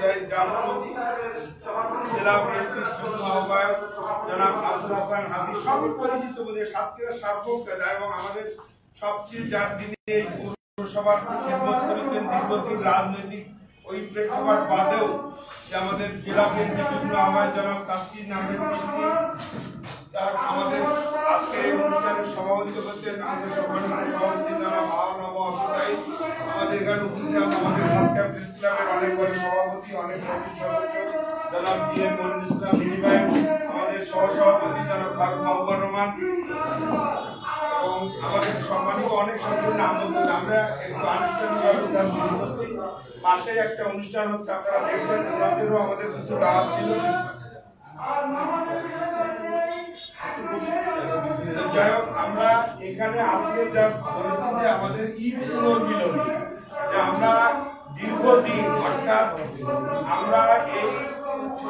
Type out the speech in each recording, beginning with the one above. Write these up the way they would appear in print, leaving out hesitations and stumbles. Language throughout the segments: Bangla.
মুজাহিদ জামাল, জেলা বিএনপির যুগ্ম আহ্বায়ক জনাব আব্দুল হাসান হাদি, সবই পরিচিত বোধহয় সাতক্ষীরা সার্বক্ষেত্রে, এবং আমাদের সবচেয়ে যার যিনি এই পৌরসভার খেদমত করেছেন দীর্ঘদিন রাজনৈতিক ওই প্রেক্ষাপট বাদেও, যে আমাদের জেলা বিএনপির যুগ্ম আহ্বায়ক জনাব তাসকিন আহমেদ চিশতি, আমাদের আজকে এই অনুষ্ঠানের সভাপতিত্ব করছেন আমাদের সম্মানিত সভাপতি জনাব আহনব আবুসাইদ, আমাদের এখানে উপস্থিত আমাদের ইসলামের অনেক বড় সভাপতি, অনেক সদস্য জনাব ডিএম মনিরুল ইসলাম মিনি ভাই, আমাদের সহসভাপতি জনাব ফারুক মাহবুবুর রহমান, এবং আমাদের সম্মানিত অনেক সদস্যের নাম বলতে আমরা একটু আনুষ্ঠানিকভাবে তার শুরু করছি। পাশে একটা অনুষ্ঠান হচ্ছে, আপনারা দেখবেন ওনাদেরও আমাদের কিছু লাভ ছিল। যাই হোক, আমরা এখানে আজকে যা বলেছি যে আমাদের ঈদ পুনর্মিলনী, যে আমরা দীর্ঘদিন, অর্থাৎ আমরা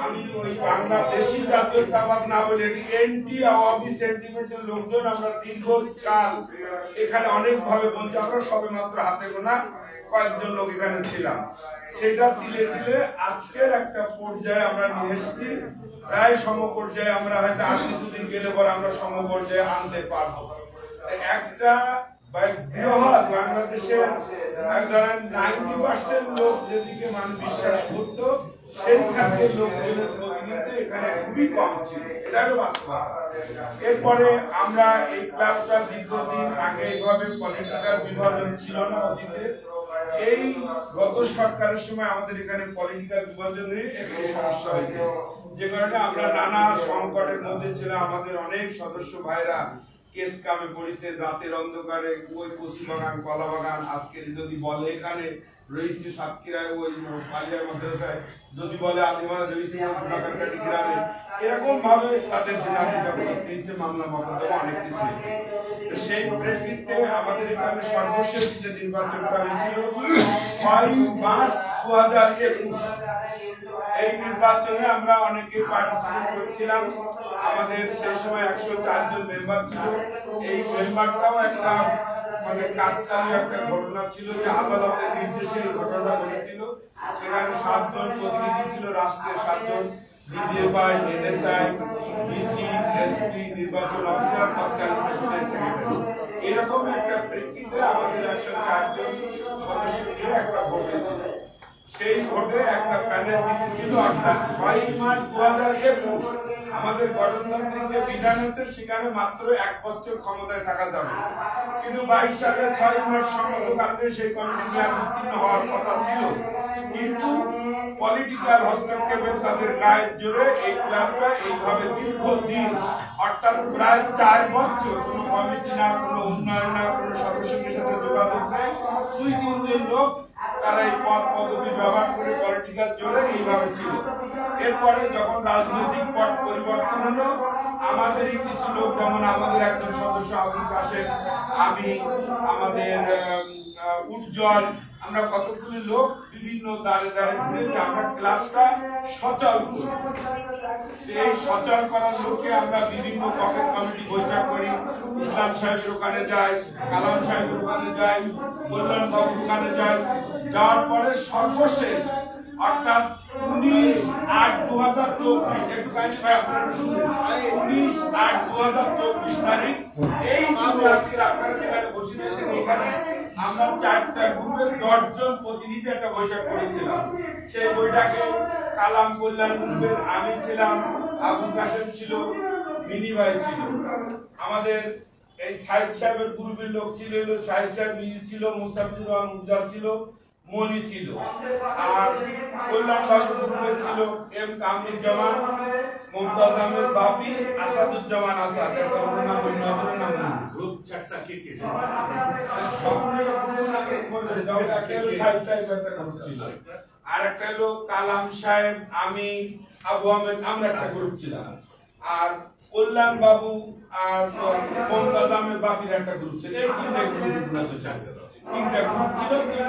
আমি ওই বাংলাদেশি জাতীয়তাবাদ না বলে এন্টি আওয়ামী সেন্টিমেন্টের লোকজন আমরা দীর্ঘকাল এখানে অনেকভাবে বলছি। আমরা সবে মাত্র হাতে গোনা কয়েকজন লোক এখানে ছিলাম, সেটা দিলে দিলে আজকের একটা পর্যায়ে আমরা নিয়ে এসেছি। প্রায় সমপর্যায়ে আমরা হয়তো আর কিছুদিন গেলে পরে আমরা সমপর্যায়ে আনতে পারবো। একটা বৃহৎ বাংলাদেশের 90% লোক যেদিকে মানুষ বিশ্বাস করত, সেইখানে লোকজনের প্রতিনিধিত্ব এখানে খুবই কম ছিল, এটা হলো বাস্তবতা। এরপরে আমরা এই ক্লাবটা দীর্ঘদিন আগে এইভাবে পলিটিক্যাল বিভাজন ছিল না অতীতে। এই গত সরকারের সময় আমাদের এখানে পলিটিক্যাল বিভাজন হয়ে একটু সমস্যা হয়েছে, যে কারণে আমরা নানা সংকটের মধ্যে ছিলাম। আমাদের অনেক সদস্য ভাইরা কেস কামে পড়েছেন, রাতের অন্ধকারে ওই কচি বাগান, কলা বাগান, আজকে যদি বলে এখানে রয়েছে সাতক্ষীরায় ওই পালিয়ার মাদ্রাসায়, যদি বলে আদিমা রয়েছে গুণাকারকাটি গ্রামে, এরকম ভাবে তাদের মামলা মকদ্দমা অনেক কিছু। সেই প্রেক্ষিতে আমাদের এখানে সর্বশেষ যে নির্বাচনটা হয়েছিল 6 মার্চ 2021, এই নির্বাচনে আমরা অনেকে পার্টিসিপেট করেছিলাম। আমাদের সেই সময় 104 জন মেম্বার ছিল। এই মেম্বারটাও একটা মানে কাকতালীয় একটা ঘটনা ছিল, যে আদালতের নির্দেশে এই ঘটনাটা ঘটেছিল। সেখানে 7 জন প্রতিনিধি ছিল, রাষ্ট্রের 7 জন ডিজিএফআই, এনএসআই, ডিসি, এসপি, নির্বাচন অফিসার, তৎকালীন প্রেসিডেন্ট, সেক্রেটারি। এরকম একটা প্রেক্ষিতে আমাদের 104 জন সদস্য নিয়ে একটা ভোট হয়েছিল। সেই ভোটে একটা প্যানেল জিতেছিল, অর্থাৎ 6 মার্চ 2021 আমাদের গণতান্ত্রিক যে বিধান আছে সেখানে মাত্র 1 বছর ক্ষমতায় থাকা যাবে, কিন্তু 22 সালের 6 মার্চ সম্মত কারণে সেই কমিটি মেয়াদ উত্তীর্ণ হওয়ার কথা ছিল। কিন্তু পলিটিক্যাল হস্তক্ষেপে তাদের গায়ের জোরে এই ক্লাবটা এইভাবে দীর্ঘদিন, অর্থাৎ প্রায় 4 বছর কোনো কমিটি না, কোনো উন্নয়ন না, কোনো সদস্যদের সাথে যোগাযোগ নেই, 2-3 জন লোক তারা এই পদ পদবি ব্যবহার করে পলিটিক্যাল জোরে এইভাবে ছিল। এরপরে যখন রাজনৈতিক পট পরিবর্তন হলো, আমাদেরই কিছু লোক, যেমন আমাদের একজন সদস্য আবুল কাশেম, আমি, আমাদের উজ্জ্বল, আমরা কতগুলি লোক বিভিন্ন দ্বারে দ্বারে ঘুরে আমরা ক্লাবটা সচল করি। এই সচল করার লোককে আমরা বিভিন্ন পকেট কমিটি বৈঠক করি, ইসলাম সাহেবের ওখানে যাই, কালাম সাহেবের ওখানে যাই, কল্যাণ বাবুর ওখানে যাই। যাওয়ার পরে সর্বশেষ অর্থাৎ 19/8/2024, একটু কাহিনী ভাই আপনারা শুনুন, 19/8/2024 তারিখ এই আপনারা যেখানে বসে রয়েছেন এখানে আমরা 4টা গ্রুপের 10 জন প্রতিনিধি একটা বৈঠক করেছিলাম। সেই বৈঠকে কালাম কল্যাণ গ্রুপের আমি ছিলাম, আবুল কাশেম ছিল, মিনি ভাই ছিল, আমাদের এই সাইদ সাহেবের গ্রুপের লোক ছিল, সাইদ সাহেব ছিল, মুস্তাফিজুর রহমান উজ্জ্বল ছিল, মনি ছিল, আর কল্যাণ বাবুর গ্রুপে ছিল এম কামরুজ্জামান, মুমতাজ আহমেদ বাপি, আসাদুজ্জামান আসাদ, একটা নাম গ্রুপ 4টা কে কে আর একটা হলো কালাম সাহেব, আমি, আবু আহমেদ, আমরা একটা গ্রুপ ছিলাম। আর কল্যাণ বাবু আর মুমতাজ আহমেদ বাপির একটা গ্রুপ ছিল। এই 3টা গ্রুপ ছিল। 3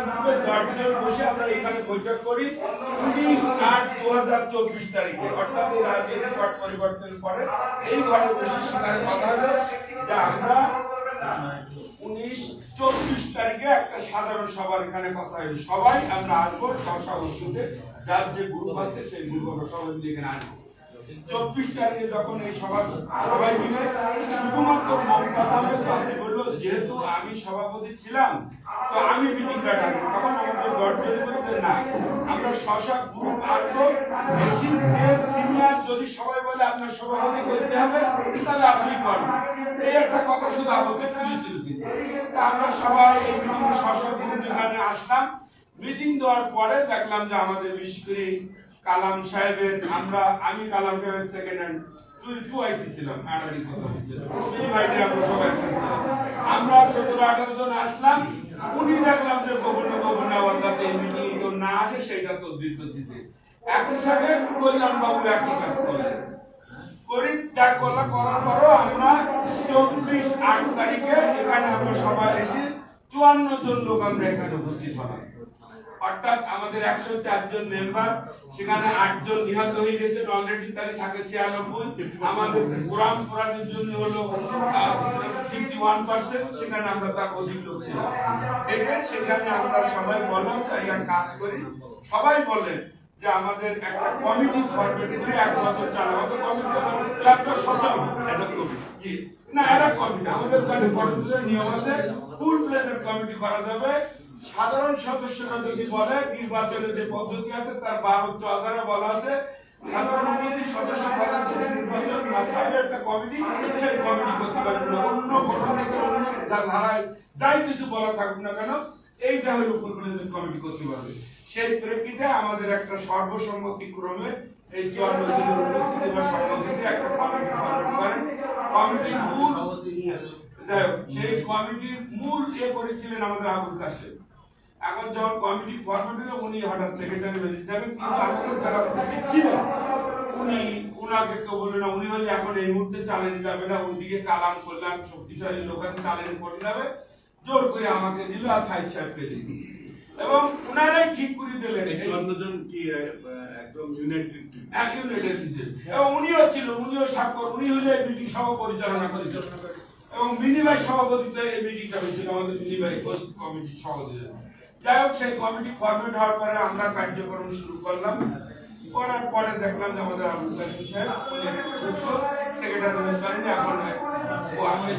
গ্রুপের 10 জন বসে আমরা এখানে বৈঠক করি 19/8/2024 তারিখে, অর্থাৎ এই রাজনৈতিক পট পরিবর্তনের পরে এই ঘরে বসে সেখানে কথা হলো যে আমরা 19/24 তারিখে একটা সাধারণ সভার এখানে কথা হলো, সবাই আমরা আসবো সদস্যদের যার যে গ্রুপ আছে সেই গ্রুপ আমরা সবাই মিলে এখানে আনবো। 24 তারিখে যখন এই সবাই মিলে শুধুমাত্র বললো যেহেতু আমি সভাপতি ছিলাম তো আমি মিটিংটা ডাকি, তখন আমাদের গঠন করতে না আমরা শশা গ্রুপ আসবো, বেশি সিনিয়র যদি সবাই বলে আপনার সভাপতি করতে হবে তাহলে আপনি করবেন, এই একটা কথা শুধু আমাদের ছিল। আমরা সবাই এই মিটিং শশা গ্রুপ এখানে আসলাম। মিটিং দেওয়ার পরে দেখলাম যে আমাদের বিশেষ করে কালাম সাহেবের আমি কালাম সাহেবের সেকেন্ড হ্যান্ড টু আইসি ছিলাম, আমরা 17-18 জন আসলাম। উনি দেখলাম যে গভর্নর এই মিটিং তো না আসে সেটা তো দীর্ঘ দিতে একই সাথে কল্যাণ বাবু একই কাজ করলেন করার পরও আমরা 24-8 তারিখে এখানে আমরা সবাই এসে 54 জন লোক আমরা এখানে উপস্থিত হলাম। অর্থাৎ আমাদের 104 জন মেম্বার, সেখানে 8 জন নিহত হয়ে গেছে অলরেডি, তাহলে থাকে 96। আমাদের পুরাণের জন্য হলো 51%, সেখানে আমরা তার অধিক লোক ছিলাম। সেখানে আমরা সবাই বললাম তাই কাজ করি। সবাই বললেন যে আমাদের একটা কমিটি ফরমেট করে 1 বছর চালাবো। কমিটি ক্লাবটা সচল না, এটা কমিটি আমাদের কাছে বড়দের নিয়ম আছে, ফুল প্লেজের কমিটি করা যাবে। সাধারণ সদস্যরা যদি বলে নির্বাচনের যে পদ্ধতি আছে তার 12-14 বলা আছে, সাধারণ সদস্য বলা যদি নির্বাচন না থাকে একটা কমিটি, সেই কমিটি করতে পারবে না। অন্য ধারায় যাই কিছু বলা থাকুক না কেন, এইটা হলো ফুল প্লেজের কমিটি করতে পারবে। সেই প্রেক্ষিতে আমাদের একটা সর্বসম্মতিক্রমে এই 54 জনের উপস্থিতি বা সম্মতিতে একটা কমিটি ফরমেট করেন। কমিটির মূল সেই কমিটির মূল করেছিলেন আমাদের আবুল কাশেম। এখন যখন কমিটি ফরমেট হলো উনি হঠাৎ সেক্রেটারি হয়ে যাবেন, কিন্তু আমাদের যারা উপস্থিত ছিলেন উনাকে কেউ বলবে না, উনি হলে এখন এই মুহূর্তে চালানো যাবে না, ওইদিকে কালাম করলাম শক্তিশালী লোক আছে চালানো করে যাবে, জোর করে আমাকে দিল আর সাইড সাহেবকে দিল এবং উনারাই ঠিক করে দিলেন। 54 জন কি একদম ইউনাইটেড এবং উনিও ছিল, উনিও স্বাক্ষর, উনি হলে এই মিটিং সভা পরিচালনা করেছিলেন এবং মিনিবাই সভাপতিত্বে এই মিটিংটা হয়েছিল আমাদের মিনিবাই কমিটির সভাপতি। যাই হোক, সেই কমিটি ফরমেট হওয়ার পরে আমরা কার্যক্রম শুরু করলাম। করার পরে দেখলাম যে আমাদের আবুল কাশেম সাহেব সেক্রেটারি হয়ে পারেনি, এখন ও আসে।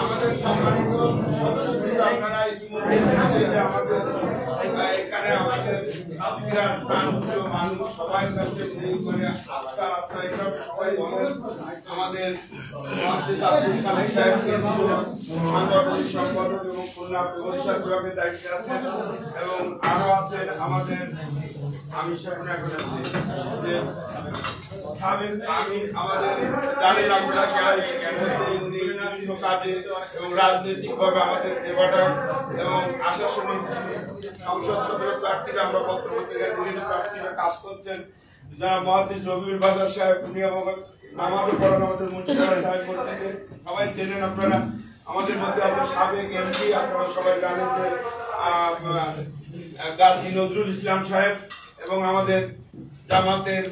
আমাদের সম্মানিত সদস্যবৃন্দ, আপনারা ইতিমধ্যে এখানে আমাদের মানুষ সবাই কাছে করে আস্থা আস্থা এসব সবাই বলেন। আমাদের সম্পাদক এবং খুলনা প্রতিষ্ঠা বিভাগের দায়িত্বে আছেন এবং আরো আছেন আমাদের আমি সেখানে এখন সাবেক আমির আমাদের জানেন আপনারা উনি বিভিন্ন কাজে এবং রাজনৈতিকভাবে আমাদের দেবাটা এবং আশাসনী সংসদ সদস্য প্রার্থীরা আমরা পত্রপত্রিকায় বিভিন্ন প্রার্থীরা কাজ করছেন। যারা মহাদিস রবিউল বাজার সাহেব উনি আমাদের পড়ান, আমাদের মুন্সিপাল সাহেব করছেন, সবাই চেনেন আপনারা। আমাদের মধ্যে আছে সাবেক এমপি, আপনারা সবাই জানেন যে গাজী নজরুল ইসলাম সাহেব, এবং আমাদের জামাতের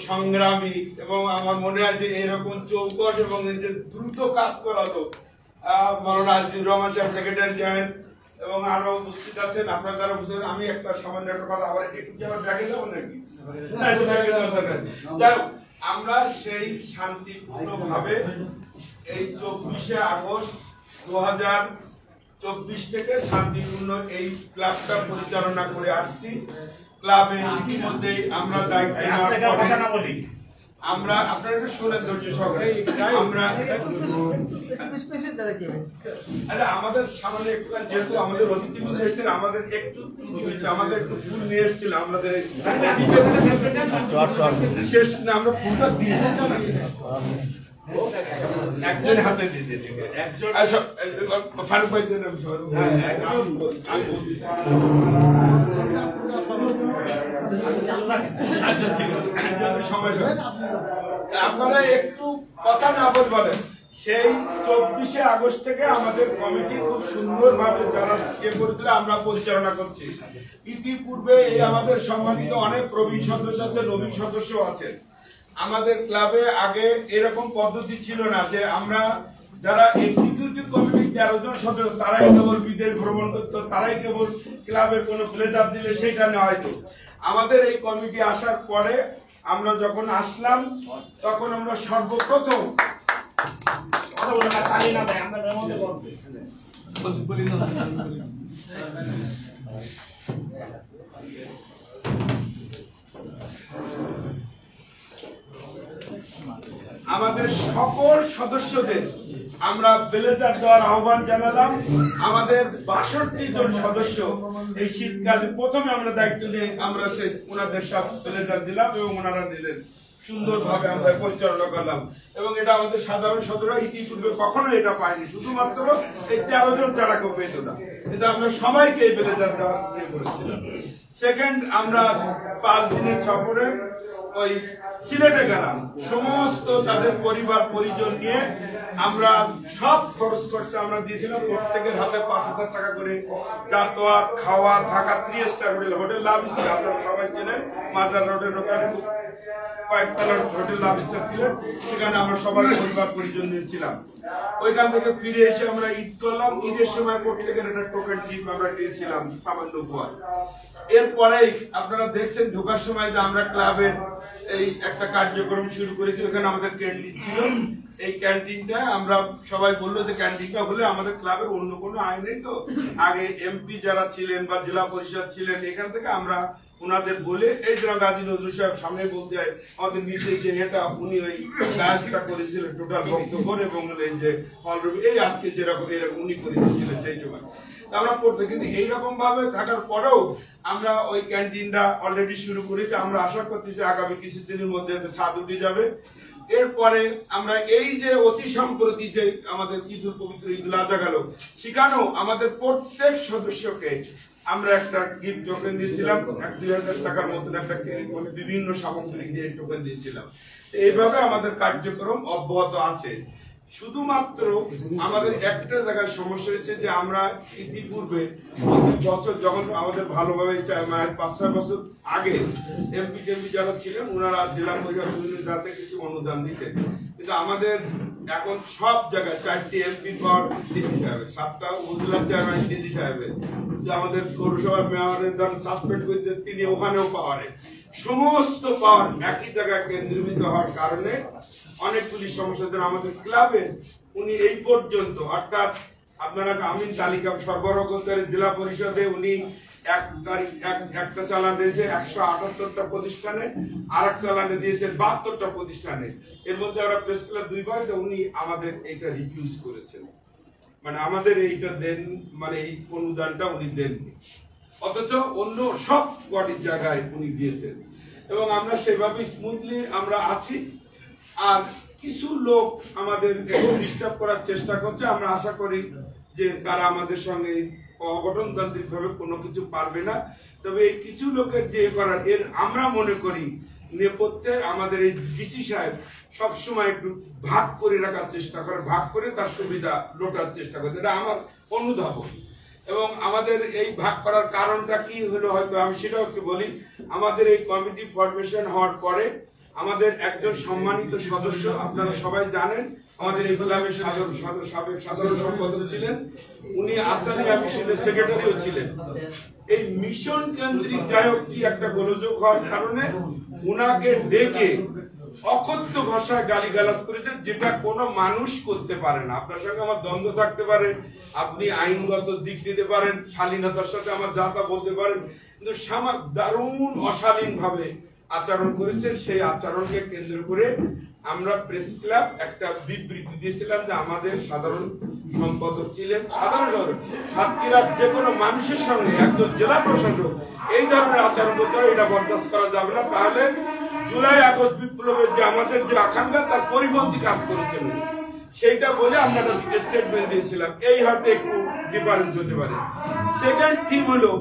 সংগ্রামী, এবং আমার মনে হয় যে এরকম চৌকস এবং যে দ্রুত কাজ করালো মাওলানা আজিজুর রহমান সাহেব সেক্রেটারি জেনারেল, এবং আরো উপস্থিত আছেন আপনারা যারা বুঝছেন। আমি একটা সামান্য একটা কথা আবার একটু দেখে যাবো নাকি? যাই হোক, আমরা সেই শান্তিপূর্ণভাবে এই 24শে আগস্ট 2024 থেকে শান্তিপূর্ণ এই ক্লাবটা পরিচালনা করে আসছি। ক্লাবে ইতিমধ্যে আমরা আমরা আপনারা একটু শুনেন ধৈর্য সহকারে। আমরা আমাদের সামনে একটু, যেহেতু আমাদের অতিথি বলতে এসেছেন, আমাদের একটু আমাদের একটু ফুল নিয়ে এসেছিলাম আমাদের শেষ না, আমরা ফুলটা দিয়ে একজনের হাতে দিতে একজন ফারুক ভাই দেন। আচ্ছা ঠিক আছে, সময় আপনারা একটু কথা না বলবেন। সেই 24শে আগস্ট থেকে আমাদের কমিটি খুব সুন্দরভাবে যারা ইয়ে করেছিল আমরা পরিচালনা করছি। ইতিপূর্বে এই আমাদের সম্মানিত অনেক প্রবীণ সদস্য আছে, নবীন সদস্য আছেন। আমাদের ক্লাবে আগে এরকম পদ্ধতি ছিল না যে আমরা যারা এক্সিকিউটিভ কমিটির 13 জন সদস্য তারাই কেবল বিদেশ ভ্রমণ করত, তারাই কেবল ক্লাবের কোনো প্লেজার দিলে সেইটা নেওয়া হয়তো। আমাদের এই কমিটি আসার পরে আমরা যখন আসলাম তখন আমরা সর্বপ্রথম আমাদের সকল সদস্যদের আমরা ব্লেজার দেওয়ার আহ্বান জানালাম। আমাদের 62 জন সদস্য এই শীতকালে প্রথমে আমরা দায়িত্ব নিয়ে আমরা সেই ওনাদের সব ব্লেজার দিলাম এবং ওনারা নিলেন। সুন্দরভাবে আমরা পরিচালনা করলাম এবং এটা আমাদের সাধারণ সদস্যরা ইতিপূর্বে কখনো এটা পায়নি, শুধুমাত্র এই 13 জন ছাড়া কেউ পেত না। এটা আমরা সবাইকে এই ব্লেজার দেওয়া করেছিলাম। সেকেন্ড, আমরা 5 দিনের সফরে ওই সিলেটে গেলাম। সমস্ত তাদের পরিবার পরিজন নিয়ে আমরা সব খরচ খরচা আমরা দিয়েছিলাম। প্রত্যেকের হাতে 5,000 টাকা করে যাতায়াত, খাওয়া, থাকা, 3 স্টার হোটেল লাভ ছিল, আপনারা সবাই চেনেন, মাজার রোডের ওখানে কয়েকতলার হোটেল লাভ ছিলেন, সেখানে আমরা সবাই পরিবার পরিজন নিয়েছিলাম। ওইখান থেকে ফিরে এসে আমরা ঈদ করলাম। ঈদের সময় প্রত্যেকের একটা টোকেন টিপ আমরা দিয়েছিলাম, সামান্য উপহার। এরপরেই আপনারা দেখছেন ঢোকার সময় যে আমরা ক্লাবের এই একটা কার্যক্রম শুরু করেছি। ওখানে আমাদের ক্যান্টিন ছিল। এই ক্যান্টিনটা আমরা সবাই বললো যে ক্যান্টিনটা হলে আমাদের ক্লাবের অন্য কোনো আয় নেই, তো আগে এমপি যারা ছিলেন বা জেলা পরিষদ ছিলেন এখান থেকে আমরা ওনাদের বলে এই যে গাজী নজরুল সাহেব সামনে বলতে হয় আমাদের নিচে যে এটা উনি ওই কাজটা করেছিলেন টোটাল বক্তব্য এবং এই যে অলরেডি এই আজকে যেরকম এরকম উনি করে দিয়েছিলেন সেই সময় আমরা পড়তে। কিন্তু এইরকম ভাবে থাকার পরেও আমরা ওই ক্যান্টিনটা অলরেডি শুরু করেছি। আমরা আশা করতেছি আগামী কিছুদিনের মধ্যে ছাদ উঠে যাবে। এরপরে আমরা এই যে অতি সম্প্রতি যে আমাদের ঈদুল পবিত্র ঈদুল আজহা গেল, সেখানেও আমাদের প্রত্যেক সদস্যকে আমরা একটা গিফট টোকেন দিয়েছিলাম, 2,000 টাকার মতন একটা মানে বিভিন্ন সামগ্রী দিয়ে টোকেন দিয়েছিলাম। এইভাবে আমাদের কার্যক্রম অব্যাহত আছে। শুধুমাত্র আমাদের একটা জায়গায় সমস্যা হয়েছে যে আমরা ইতিপূর্বে বছর যখন আমাদের ভালোভাবে 5-6 বছর আগে এমপি যারা ছিলেন ওনারা জেলা পরিষদ যাতে কিছু অনুদান দিতেন, কিন্তু আমাদের এখন সব জায়গায় 4টি এমপি পাওয়ার ডিসি সাহেবের, 7টা উপজেলা চেয়ারম্যান ডিসি সাহেবের, যে আমাদের পৌরসভার মেয়রের দ্বারা সাসপেন্ড করেছে তিনি ওখানেও পাওয়ারে, সমস্ত পাওয়ার একই জায়গায় কেন্দ্রীভূত হওয়ার কারণে অনেকগুলি সমস্যা। আমাদের ক্লাবে উনি এই পর্যন্ত অর্থাৎ আপনারা আমিন তালিকা সরবরাহ করতে জেলা পরিষদে উনি একটা চালান দিয়েছে 178টা প্রতিষ্ঠানে, আর এক চালানে দিয়েছে 72টা প্রতিষ্ঠানে। এর মধ্যে আমরা প্রেস ক্লাব 2 বার, উনি আমাদের এইটা রিফিউজ করেছেন, মানে আমাদের এইটা দেন, মানে এই অনুদানটা উনি দেননি, অথচ অন্য সব কটির জায়গায় উনি দিয়েছেন। এবং আমরা সেভাবে স্মুথলি আমরা আছি। আর কিছু লোক আমাদের ডিস্টার্ব করার চেষ্টা করছে, আমরা আশা করি যে তারা আমাদের সঙ্গে অগঠনতান্ত্রিক ভাবে কোনো কিছু পারবে না। তবে এই কিছু লোকের যে করার এর আমরা মনে করি নেপথ্যে আমাদের এই ডিসি সাহেব সবসময় একটু ভাগ করে রাখার চেষ্টা করে, ভাগ করে তার সুবিধা লোটার চেষ্টা করে, এটা আমার অনুধাবন। এবং আমাদের এই ভাগ করার কারণটা কি হলো হয়তো আমি সেটাও একটু বলি। আমাদের এই কমিটি ফরমেশন হওয়ার পরে আমাদের একজন সম্মানিত সদস্য, আপনারা সবাই জানেন, আমাদের এই ক্লাবের সাবেক সাধারণ সম্পাদক ছিলেন, উনি আসানিয়া মিশনের সেক্রেটারিও ছিলেন। এই মিশন কেন্দ্রিক যাই হোক কি একটা গোলযোগ হওয়ার কারণে উনাকে ডেকে অকথ্য ভাষায় গালিগালাজ করেছেন, যেটা কোনো মানুষ করতে পারে না। আপনার সঙ্গে আমার দ্বন্দ্ব থাকতে পারে, আপনি আইনগত দিক দিতে পারেন, শালীনতার সাথে আমার যা তা বলতে পারেন, কিন্তু দারুণ অশালীন ভাবে আচরণ করেছেন। সেই আচরণকে কেন্দ্র করে আমরা প্রেস ক্লাব একটা বিবৃতি দিয়েছিলাম যে আমাদের সাধারণ সম্পাদক ছিলেন, সাতক্ষীরার যে কোনো মানুষের সঙ্গে একজন জেলা প্রশাসক এই ধরনের আচরণ করতে হবে, এটা বরদাস্ত করা যাবে না। তাহলে জুলাই আগস্ট বিপ্লবের যে আমাদের যে আকাঙ্ক্ষা তার পরিপন্থী কাজ করেছেন সেইটা বলে আমরা স্টেটমেন্ট দিয়েছিলাম। এই হয়তো একটু ডিফারেন্স হতে পারে। সেকেন্ড থিম হলো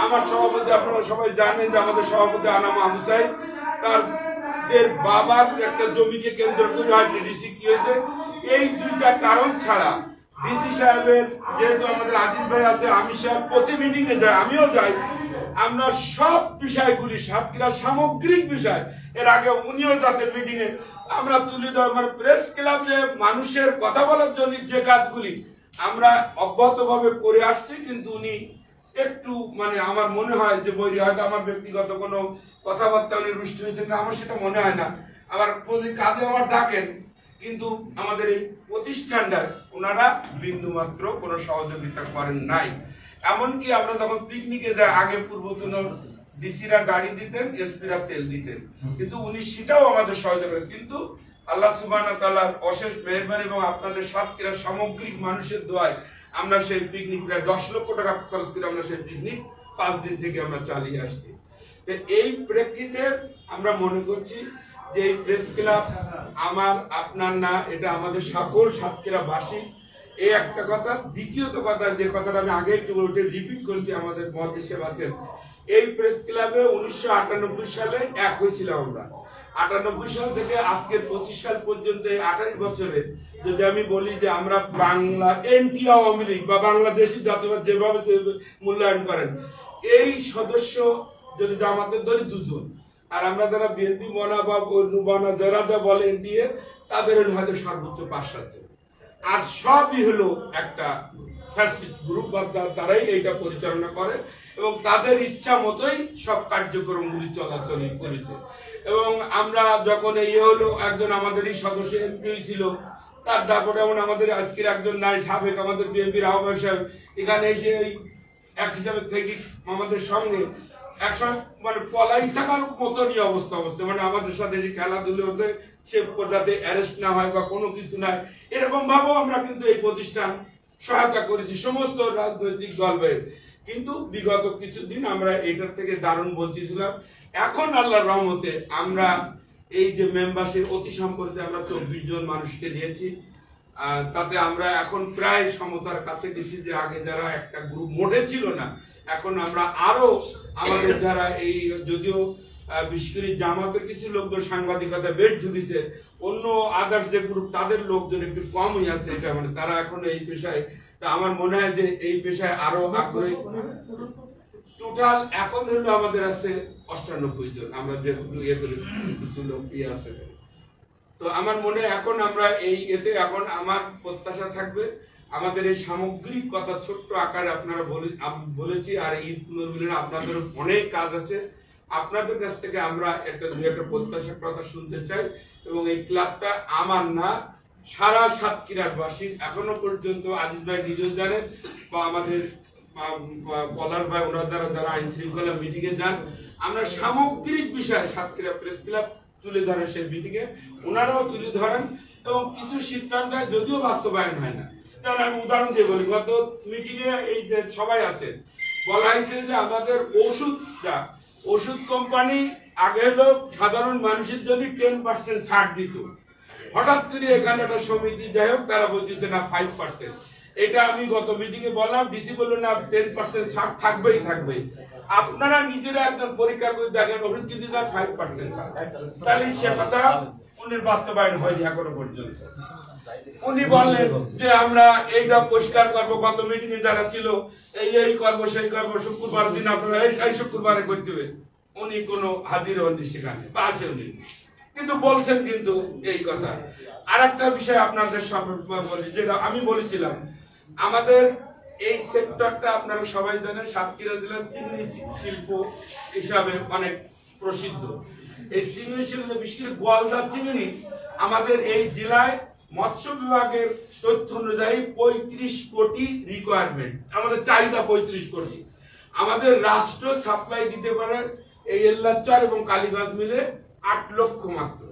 আমার সভাপতি, আপনারা সবাই জানেন যে আমাদের সভাপতি আনাম আহমদ সাহেব তার বাবার একটা জমিকে কেন্দ্র করে হয়তো ডিসি কি হয়েছে, এই দুইটা কারণ ছাড়া ডিসি সাহেবের যেহেতু আমাদের আজিজ ভাই আছে, আমি সাহেব প্রতি মিটিং এ যাই, আমিও যাই, আমরা সব বিষয়গুলি সাতক্ষীরা সামগ্রিক বিষয় এর আগে উনিও তাদের মিটিং এ আমরা তুলে দেওয়া, মানে প্রেস ক্লাবে মানুষের কথা বলার জন্য যে কাজগুলি আমরা অব্যাহত ভাবে করে আসছি, কিন্তু উনি একটু মানে আমার মনে হয় যে বৈরী, হয়তো আমার ব্যক্তিগত কোনো কথাবার্তা উনি রুষ্ট হয়েছেন, আমার সেটা মনে হয় না। আবার কাজে আমার ডাকেন, কিন্তু আমাদের এই প্রতিষ্ঠানটা ওনারা বিন্দু মাত্র কোনো সহযোগিতা করেন নাই। এমনকি আমরা যখন পিকনিকে যাই আগে পূর্বতন ডিসিরা গাড়ি দিতেন, এসপিরা তেল দিতেন, কিন্তু উনি সেটাও আমাদের সহযোগিতা। কিন্তু আল্লাহ সুবহানাহু ওয়া তাআলার অশেষ মেহেরবানি এবং আপনাদের সাতক্ষীরা সামগ্রিক মানুষের দোয়ায় আমরা সেই পিকনিক প্রায় 10 লক্ষ টাকা খরচ করে আমরা সেই পিকনিক 5 দিন থেকে আমরা চালিয়ে আসছি। তো এই প্রেক্ষিতে আমরা মনে করছি যে এই প্রেস ক্লাব আমার আপনার না, এটা আমাদের সকল সাতক্ষীরাবাসী, এই একটা কথা। দ্বিতীয়ত কথা, যে কথাটা আমি আগে একটু রিপিট করছি, আমাদের মহাদেশে আছেন এই প্রেস ক্লাবে 1998 সালে এক হয়েছিলাম আমরা। 98 সাল থেকে আজকের 25 সাল পর্যন্ত 28 বছরে যদি আমি বলি যে আমরা বাংলা এনটি আওয়ামী লীগ বা বাংলাদেশি জাতীয়বাদ যেভাবে মূল্যায়ন করেন, এই সদস্য যদি জামাতের ধরি 2 জন, আর আমরা যারা বিএনপি মনা বা নুবানা যারা যা বলে এনডিএ তাদের হয়তো সর্বোচ্চ 5-7 জন, আর সবই হলো একটা ফ্যাসিস্ট গ্রুপ বা তারাই এইটা পরিচালনা করে এবং তাদের ইচ্ছা মতোই সব কার্যক্রমগুলি চলাচল করেছে। এবং আমরা যখন এই হলো একজন আমাদেরই সদস্য এমপি ছিল, তার দাপট এমন আমাদের আজকের একজন নাই, সাবেক আমাদের বিএনপির আহ্বায়ক সাহেব এখানে এসে এক হিসাবে থেকে আমাদের সঙ্গে একসময় মানে পলাই থাকার মতনই অবস্থা, মানে আমাদের সাথে যে খেলাধুলো হতে সে যাতে অ্যারেস্ট না হয় বা কোনো কিছু নাই, এরকম ভাবেও আমরা কিন্তু এই প্রতিষ্ঠান সহায়তা করেছি সমস্ত রাজনৈতিক দলের। কিন্তু বিগত কিছুদিন আমরা এটার থেকে দারুণ বঞ্চিত। এখন আল্লাহর রহমতে আমরা এই যে মেম্বারশিপ অতি সম্পর্কে আমরা 24 জন মানুষকে নিয়েছি, তাতে আমরা এখন প্রায় সমতার কাছে গেছি। যে আগে যারা একটা গ্রুপ মোটে ছিল না, এখন আমরা আরো আমাদের যারা এই যদিও বিশেষ করে জামাতের কিছু লোকজন সাংবাদিকতা বেশ ঝুঁকিছে, অন্য আদার্স যে গ্রুপ তাদের লোকজন একটু কম হয়ে আছে, এটা মানে তারা এখন এই পেশায়, তা আমার মনে হয় যে এই পেশায় আরো আগ্রহী। টোটাল এখন হলো আমাদের আছে 98 জন, আমরা যেগুলো ইয়ে করি কিছু লোক ইয়ে আছে। তো আমার মনে হয় এখন আমরা এই এতে এখন আমার প্রত্যাশা থাকবে আমাদের এই সামগ্রিক কথা ছোট্ট আকারে আপনারা বলেছি, আর ঈদ পুনর্মিলনে আপনাদের অনেক কাজ আছে, আপনাদের কাছ থেকে আমরা একটা প্রত্যাশার কথা শুনতে চাই। এবং এই ক্লাবটা আমার না, সারা সাতক্ষীরার বাসী। এখনো পর্যন্ত আজিজ ভাই নিজেও জানেন বা আমাদের পলার ভাই ওনার দ্বারা যারা আইন শৃঙ্খলা মিটিং এ যান, আমরা সামগ্রিক বিষয়ে সাতক্ষীরা প্রেস ক্লাব তুলে ধরে সেই মিটিং এ, ওনারাও তুলে ধরেন এবং কিছু সিদ্ধান্ত যদিও বাস্তবায়ন হয় না। যেমন আমি উদাহরণ দিয়ে বলি, গত মিটিং এ এই সবাই আছেন, বলা হয়েছে যে আমাদের ওষুধ কোম্পানি আগে হলো সাধারণ মানুষের জন্য 10% ছাড় দিত, হঠাৎ করে এখানে একটা সমিতি যাই হোক তারা বলতেছে না 5%। এটা আমি গত মিটিং এ বললাম, ডিসি বললো না 10% ছাড় থাকবেই থাকবে। আপনারা নিজেরা একদম পরীক্ষা করে দেখেন, ওষুধ কিনতে যান 5% ছাড়, তাহলে সে কথা উনির বাস্তবায়ন হয়নি এখনো পর্যন্ত। উনি বললেন যে আমরা এইটা পরিষ্কার করবো, গত মিটিং এ যারা ছিল এই করবো সেই করবো, শুক্রবার দিন আপনারা এই শুক্রবারে করতে হবে। উনি কোনো হাজির হননি সেখানে বা আসেননি, কিন্তু বলছেন কিন্তু এই কথা। আর একটা বিষয় আপনাদের সম্পর্কে বলি, যেটা আমি বলেছিলাম, আমাদের এই সেক্টরটা আপনারা সবাই জানেন সাতক্ষীরা জেলার চিংড়ি শিল্প হিসাবে অনেক প্রসিদ্ধ। এই চিংড়ি শিল্প, বিশেষ করে গোয়ালদা চিংড়ি আমাদের এই জেলায় মৎস্য বিভাগের তথ্য অনুযায়ী 35 কোটি রিকোয়ারমেন্ট, আমাদের চাহিদা 35 কোটি। আমাদের রাষ্ট্র সাপ্লাই দিতে পারে এই এল্লাচর এবং কালীগঞ্জ মিলে 8 লক্ষ মাত্র,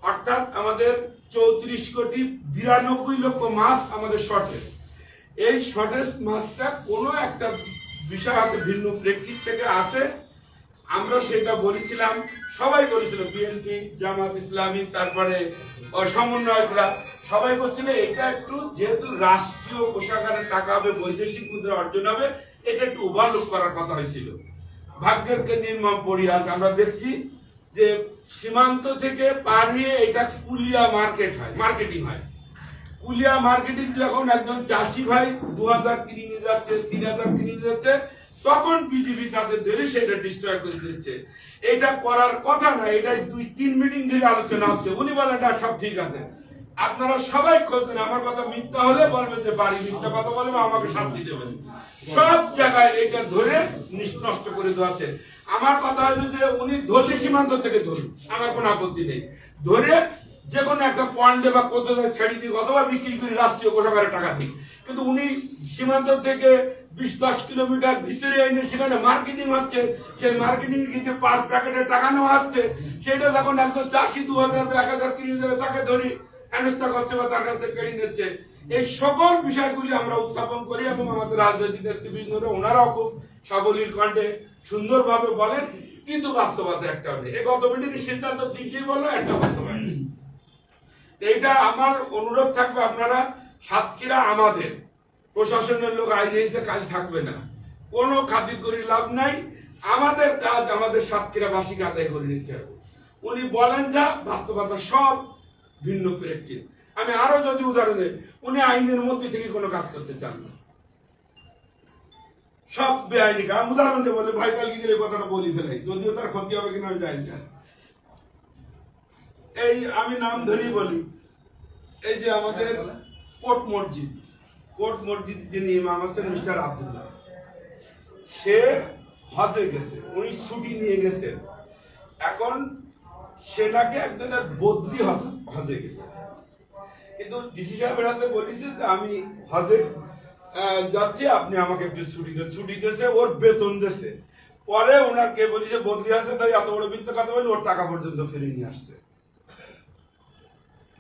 অর্থাৎ আমাদের 34 কোটি 92 লক্ষ মাছ আমাদের শর্টেজ। এই শর্টেজ মাছটা কোনো একটা বিষয় হাতে ভিন্ন প্রেক্ষিত থেকে আসে, আমরা সেটা বলেছিলাম, সবাই বলেছিল, বিএনপি, জামাত ইসলামী, তারপরে সমন্বয়করা সবাই বলছিল এটা একটু যেহেতু রাষ্ট্রীয় কোষাগারে টাকা হবে, বৈদেশিক মুদ্রা অর্জন হবে, এটা একটু ওভারলুক করার কথা হয়েছিল। ভাগ্যের কে নির্মম পরিহাস, আমরা দেখছি যে সীমান্ত থেকে পার হয়ে এটা কুলিয়া মার্কেট হয়, মার্কেটিং হয়। কুলিয়া মার্কেটিং যখন একজন চাষি ভাই 2000 কিনে নিয়ে যাচ্ছে, 3000 কিনে নিয়ে যাচ্ছে, তখন বিজেপি তাদের ধরে সেটা ডিস্ট্রয় করে দিচ্ছে। এটা করার কথা না, এটা 2-3 মিটিং ধরে আলোচনা হচ্ছে। উনি বলেন না সব ঠিক আছে, আপনারা সবাই খোঁজেন, আমার কথা মিথ্যা হলে বলবেন যে বাড়ি মিথ্যা কথা বলবে, আমাকে শাস্তি দেবেন। সব জায়গায় এটা ধরে নষ্ট করে দেওয়াছে। আমার কথা হলো যে উনি ধরলে সীমান্ত থেকে ধরুন, আমার কোনো আপত্তি নেই, ধরে যে কোনো একটা পয়েন্টে বা কোথাও ছেড়ে দিক অথবা বিক্রি করে রাষ্ট্রীয় কোষাগারে টাকা দিক, কিন্তু উনি সীমান্ত থেকে 20-10 কিলোমিটার ভিতরে এনে সেখানে মার্কেটিং হচ্ছে, সেই মার্কেটিং কিন্তু পার প্যাকেটে টাকা নেওয়া হচ্ছে। সেটা যখন একজন চাষি 2000-1000 কিনে দেবে, তাকে ধরি হেনস্থা করছে বা তার কাছ থেকে কেড়ে নিচ্ছে। এই সকল বিষয়গুলি আমরা উত্থাপন করি এবং আমাদের রাজনৈতিক নেতৃবৃন্দরা ওনারাও খুব সাবলীল কণ্ঠে সুন্দরভাবে বলেন, কিন্তু বাস্তবতা একটা নেই। এই গত মিটিং সিদ্ধান্ত দিকেই বললো একটা বাস্তবায়ন। এইটা আমার অনুরোধ থাকবে, আপনারা সাতক্ষীরা আমাদের প্রশাসনের লোক আজ এসে কাল থাকবে না, কোনো খাতির করে লাভ নাই। আমাদের কাজ আমাদের সাতক্ষীরাবাসীকে আদায় করে নিতে হবে। উনি বলেন যা, বাস্তবতা সব ভিন্ন প্রেক্ষিত। আমি আরো যদি উদাহরণ দিই, উনি আইনের মধ্যে থেকে কোনো কাজ করতে চান না, সব বেআইনি কাজ। উদাহরণ দিয়ে বলে ভাই কালকে গেলে কথাটা বলি ফেলাই, যদিও তার ক্ষতি হবে কিনা আমি জানি না। এই আমি নাম ধরেই বলি, এই যে আমাদের কোর্ট মসজিদ যিনি ইমাম আছেন মিস্টার আব্দুল্লাহ, সে হজে গেছে, উনি ছুটি নিয়ে গেছেন। এখন সেটাকে একজনের বদলি হজে গেছে, কিন্তু ডিসি সাহেবের হাতে বলেছে যে আমি হজে যাচ্ছি, আপনি আমাকে একটু ছুটি দিয়েছে, ওর বেতন দিয়েছে। পরে ওনাকে বলেছে বদলি আছে, তাই এত বড় মিথ্যা কথা বলে ওর টাকা পর্যন্ত ফিরিয়ে নিয়ে আসছে।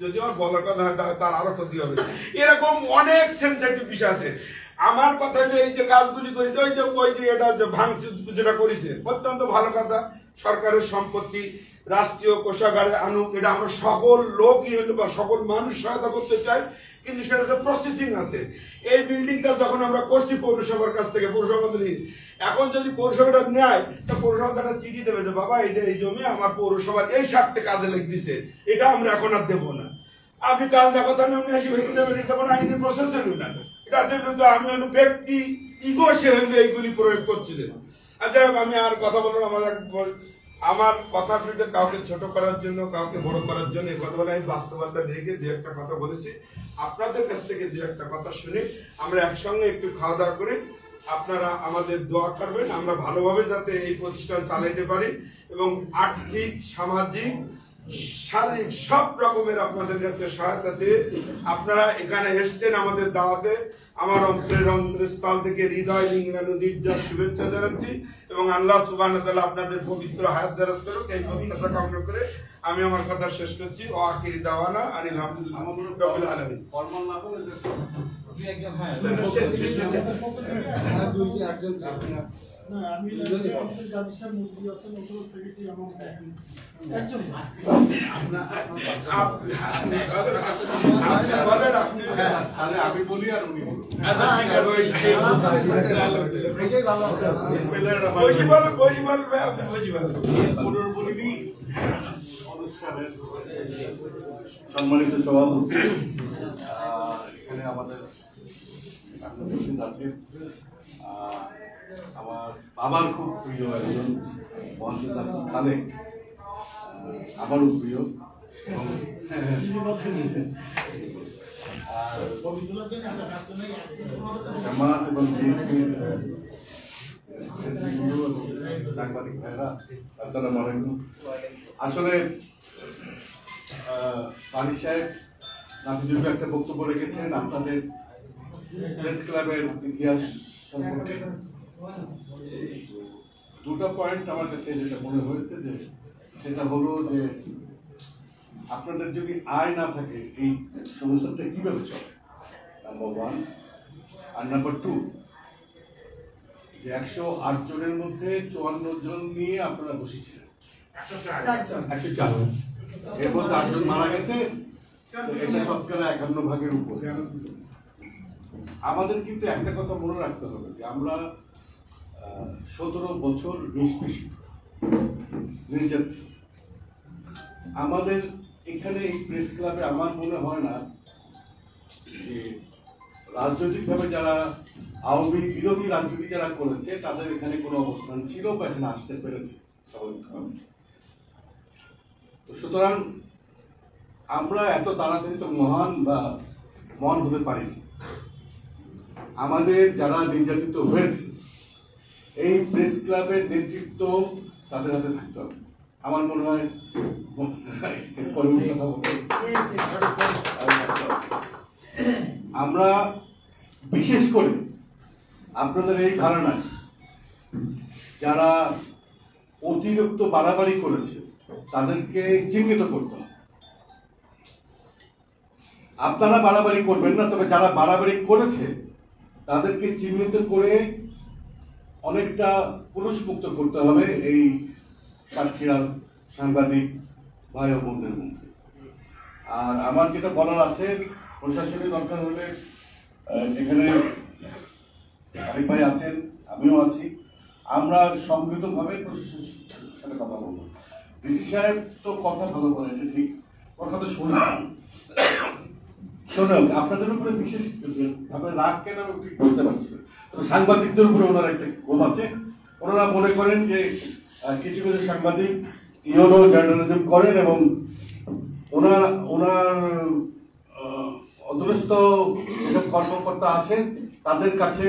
যদি আমার বলার কথা হয় তার আরো ক্ষতি হবে। এরকম অনেক সেন্সিটিভ বিষয় আছে। আমার কথা হলো এই যে কাজগুলি করেছে, ওই যে এটা ভাঙচুর যেটা করেছে অত্যন্ত ভালো কথা। সরকারের সম্পত্তি রাষ্ট্রীয় কোষাগারে আনুক, এটা আমরা সকল লোকই হলো বা সকল মানুষ সহায়তা করতে চাই, কিন্তু সেটাতে প্রসেসিং আছে। এই বিল্ডিংটা যখন আমরা করছি পৌরসভার কাছ থেকে, পৌরসভা এখন যদি পৌরসভাটা নেয়, তা পৌরসভা একটা চিঠি দেবে যে বাবা এটা এই জমি আমার পৌরসভার এই স্বার্থে কাজে লেগে দিচ্ছে, এটা আমরা এখন আর দেবো না। আপনি কাল কথা নিয়ে আসি ভেঙে দেবেন, এটা কোনো আইনি প্রসেস হইল না। এটা কিন্তু আমি হলো ব্যক্তি ইগো সে হইলে এইগুলি প্রয়োগ করছিলেন। আচ্ছা আমি আর কথা বলবো, আমার কথাগুলিতে কাউকে ছোট করার জন্য, কাউকে বড় করার জন্য এই কথা বলে আমি বাস্তবতা রেখে দু একটা কথা বলেছি। আপনাদের কাছ থেকে দু একটা কথা শুনে আমরা একসঙ্গে একটু খাওয়া দাওয়া করে আপনারা আমাদের দোয়া করবেন, আমরা ভালোভাবে যাতে এই প্রতিষ্ঠান চালাইতে পারি এবং আর্থিক, সামাজিক, শারীরিক সব রকমের আপনাদের কাছে সহায়তা চেয়ে আপনারা এখানে এসছেন আমাদের দাওয়াতে। আমার অন্তরস্থল থেকে হৃদয় নিংড়ানো নির্যাস শুভেচ্ছা জানাচ্ছি এবং আল্লাহ সুবহানাহু ওয়া তাআলা আপনাদের পবিত্র হায়াত দারাজ করুক এই প্রত্যাশা কামনা করে আমি আমার কথা শেষ করছি। ও আখিরি দাওয়ানা আলহামদুলিল্লাহ রাব্বিল আলামিন। ফরমাল না বলে আমি বলি আর উনি বলুন। সম্মানিত সভাপতি, এখানে আমাদের আছে আমার বাবার খুব প্রিয় একজন মহাদেশ আব্দুল খালেক, আমারও প্রিয়। জামাত এবং সাংবাদিক ভাইরা, আসসালামু আলাইকুম। আসলে পানি সাহেব নাফিজুল একটা বক্তব্য রেখেছেন আপনাদের প্রেস ক্লাবের ইতিহাস সম্পর্কে। দুটো পয়েন্ট আমার কাছে যেটা মনে হয়েছে যে সেটা হলো যে আপনাদের যদি আয় না থাকে এই সংস্থাটা কিভাবে চলে, নাম্বার ওয়ান। আর নাম্বার টু, যে 108 জনের মধ্যে 54 জন নিয়ে আপনারা বসেছিলেন, 104, এর মধ্যে 8 জন মারা গেছে, এটা শতকরা 51 ভাগের উপর। আমাদের কিন্তু একটা কথা মনে রাখতে হবে যে আমরা 17 বছর নিষ্পেষিত নির্যাতিত। আমাদের এখানে এই প্রেস ক্লাবে আমার মনে হয় না যে রাজনৈতিকভাবে যারা আওয়ামী বিরোধী রাজনীতি যারা করেছে তাদের এখানে কোনো অবস্থান ছিল বা এখানে আসতে পেরেছে স্বাভাবিকভাবে। তো সুতরাং আমরা এত তাড়াতাড়ি তো মহান হতে পারিনি। আমাদের যারা নির্যাতিত হয়েছে এই প্রেস ক্লাবের নেতৃত্ব তাদের হাতে থাকতে হবে। আমার মনে হয় আমরা বিশেষ করে আপনাদের এই ধারণায় যারা অতিরিক্ত বাড়াবাড়ি করেছে তাদেরকে চিহ্নিত করতে হবে। আপনারা বাড়াবাড়ি করবেন না, তবে যারা বাড়াবাড়ি করেছে তাদেরকে চিহ্নিত করে অনেকটা পুরুষমুক্ত করতে হবে এই সাতক্ষীরা সাংবাদিক ভাই ও বোনদের মধ্যে। আর আমার যেটা বলার আছে, প্রশাসনের দরকার হলে এখানে আরিফ ভাই আছেন, আমিও আছি, আমরা সম্মিলিতভাবে প্রশাসনের সাথে কথা বলবো। ডিসি সাহেব তো কথা ভালো বলেন, এটা ঠিক, ওর কথা শোনেন। আপনাদের উপরে বিশেষ আপনার রাগ কেন আমি ঠিক বলতে পারছি না, তবে সাংবাদিকদের উপরে ওনার একটা ক্ষোভ আছে। ওনারা মনে করেন যে কিছু কিছু সাংবাদিক ইউনো জার্নালিজম করেন এবং ওনার অধীনস্থ যেসব কর্মকর্তা আছেন তাদের কাছে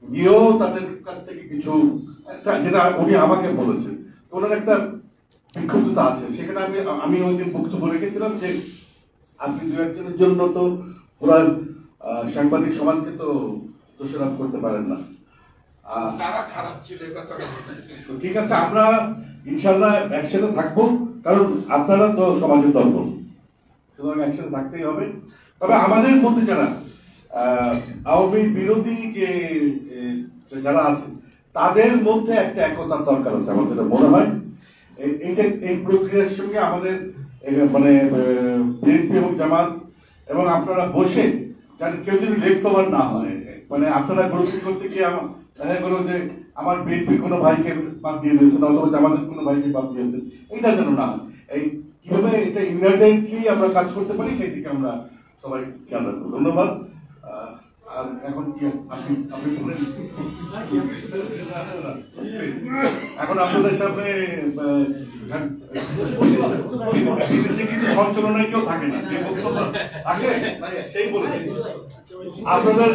গিয়েও তাদের কাছ থেকে কিছু, যেটা উনি আমাকে বলেছেন, ওনার একটা বিক্ষুব্ধতা আছে। সেখানে আমি ওই দিন বক্তব্য রেখেছিলাম যে আপনি দু একজনের জন্য তো পুরা সাংবাদিক সমাজকে তো দোষারোপ করতে পারেন না। তারা খারাপ ছিল, ঠিক আছে, আমরা ইনশাল্লাহ একসাথে থাকবো, কারণ আপনারা তো সমাজের দর্পণ, সুতরাং একসাথে থাকতেই হবে। তবে আমাদের মধ্যে যারা আওয়ামী বিরোধী যে যারা আছে তাদের মধ্যে একটা একতার দরকার আছে আমার যেটা মনে হয়। এই প্রক্রিয়ার সঙ্গে আমাদের মানে বিএনপি এবং জামাত এবং আপনারা বসে যাতে কেউ যদি লেফট ওভার না হয়, মানে আপনারা গ্রুপিং করতে গিয়ে দেখা গেল যে আমার বিএনপি কোনো ভাইকে বাদ দিয়ে দিয়েছেন অথবা জামাতের কোনো ভাইকে বাদ দিয়েছেন, এইটা যেন না হয়। এই কিভাবে এটা ইউনাইটেডলি আমরা কাজ করতে পারি সেই দিকে আমরা সবাই খেয়াল রাখবো। ধন্যবাদ। আর এখন কি আপনি বলেন, এখন আপনাদের সামনে কিছু সঞ্চালনায় কেউ থাকে না, যে বক্তব্য থাকে সেই বলে আপনাদের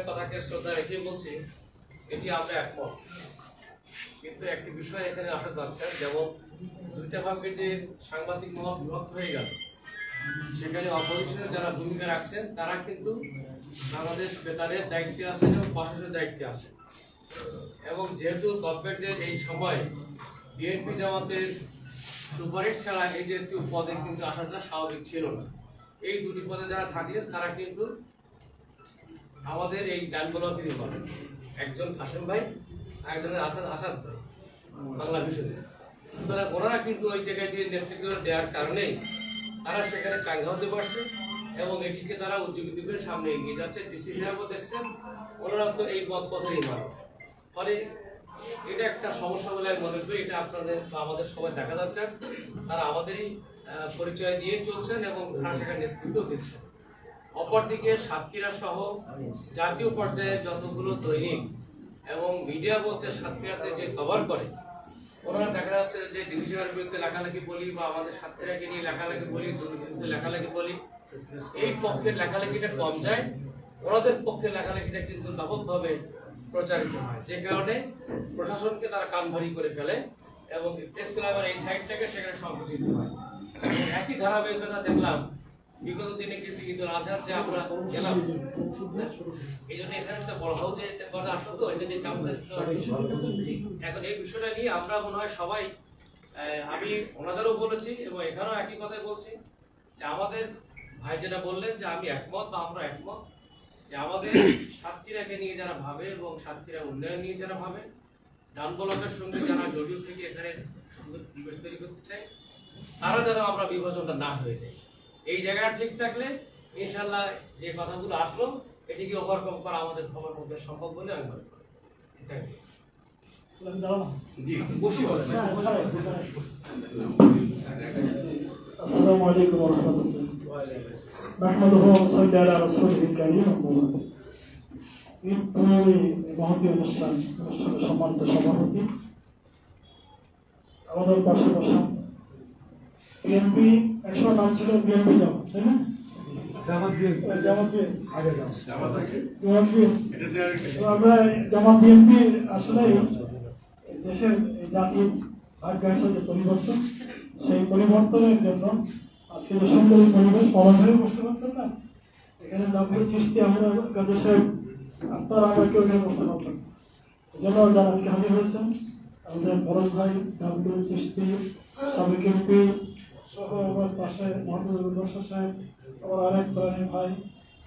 কথাকে শ্রদ্ধা রেখে বলছি, এটি আমরা একমত। কিন্তু একটি বিষয় এখানে আসা দরকার, যেমন দুইটা ভাগে যে সাংবাদিক মহল বিভক্ত হয়ে গেল, সেখানে অপোজিশনের যারা ভূমিকা রাখছেন তারা কিন্তু বাংলাদেশ বেতারের দায়িত্বে আছেন এবং প্রশাসনের দায়িত্বে আছেন। এবং যেহেতু গভর্নমেন্টের এই সময় বিএনপি জামাতের সুপারিশ ছাড়া এই জাতীয় পদে কিন্তু আসাটা স্বাভাবিক ছিল না। এই দুটি পদে যারা থাকলেন তারা কিন্তু আমাদের এই ডান ব্লকেরই করেন, একজন কাসেম ভাই আর একজনের আসাদ ভাই বাংলা বিষয়ে। সুতরাং ওনারা কিন্তু ওই জায়গায় যে নেতৃত্ব দেওয়ার কারণেই তারা সেখানে চাঙ্গা হতে পারছে এবং এটিকে তারা উজ্জীবিত করে সামনে এগিয়ে যাচ্ছে। ডিসি সাহেবও দেখছেন, ওনারা তো এই পথেরই মানুষ। ফলে এটা একটা সমস্যা বলে আমি মনে করি, এটা আপনাদের বা আমাদের সবাই দেখা দরকার। তারা আমাদেরই পরিচয় দিয়ে চলছেন এবং তারা সেখানে নেতৃত্ব দিচ্ছেন। অপরদিকে সাতক্ষীরা সহ জাতীয় পর্যায়ে যতগুলো দৈনিক এবং মিডিয়া বলতে সাতক্ষীরাতে যে কভার করে, ওনারা দেখা যাচ্ছে যে ডিসিশনের বিরুদ্ধে লেখালেখি বলি বা আমাদের সাতক্ষীরাকে নিয়ে লেখালেখি বলি, দুর্নীতিতে লেখালেখি বলি, এই পক্ষের লেখালেখিটা কম যায়, ওনাদের পক্ষের লেখালেখিটা কিন্তু ব্যাপকভাবে প্রচারিত হয়, যে কারণে প্রশাসনকে তারা কান ভারী করে ফেলে এবং প্রেস ক্লাবের এই সাইডটাকে সেখানে সংকুচিত হয়। একই ধারাবাহিকতা দেখলাম বিগত দিনে কিন্তু ঈদুল আজহার যে আমরা গেলাম, এই জন্য এখানে তো বড় হাউসে কথা আসলো, তো এই জন্য এখন এই বিষয়টা নিয়ে আমরা মনে হয় সবাই, আমি ওনাদেরও বলেছি এবং এখানেও একই কথাই বলছি যে আমাদের ভাই যেটা বললেন যে আমি একমত বা আমরা একমত যে আমাদের সাতক্ষীরাকে নিয়ে যারা ভাবে এবং সাতক্ষীরা উন্নয়ন নিয়ে যারা ভাবে, ডান ব্লকের সঙ্গে যারা জড়িত থেকে এখানে সুন্দর পরিবেশ তৈরি করতে চাই, তারা যেন আমরা বিভাজনটা না হয়ে যায়। এই জায়গাটা ঠিক থাকলে ইনশাল্লাহ যে কথাগুলো আসলো এটিকে ওভারকাম করা আমাদের সবার মধ্যে সম্ভব বলে আমি মনে করি। Thank you. আসসালামু আলাইকুম ওয়া রাহমাতুল্লাহ। নাহমাদুহু ওয়া নুসাল্লি আলা রাসূলিল কারীম আম্মা বা'দ। এই মহতী অনুষ্ঠানের সম্মানিত সভাপতি, আমাদের পাশে বসা বিএনপি, একসময় নাম ছিল বিএনপি জামাত, তাই না? আমরা জামাত বিএনপি আসলে দেশের জাতির ভাগ্যাংশ যে পরিবর্তন, সেই পরিবর্তনের জন্য আজকে যে সুন্দর পরিবেশ পালন হয়ে বসতে পারতেন না, এখানে ডাক্তার চিস্তি আমরা কাজে সাহেব আপনারা আমরা কেউ এখানে বসতে পারতেন। এই জন্য যারা আজকে হাজির হয়েছেন, আমাদের বড় ভাই ডাক্তার চিস্তি, সাবেক এমপি সহ আমার পাশে মোহাম্মদ বর্ষা সাহেব, আমার আরেক প্রাণী ভাই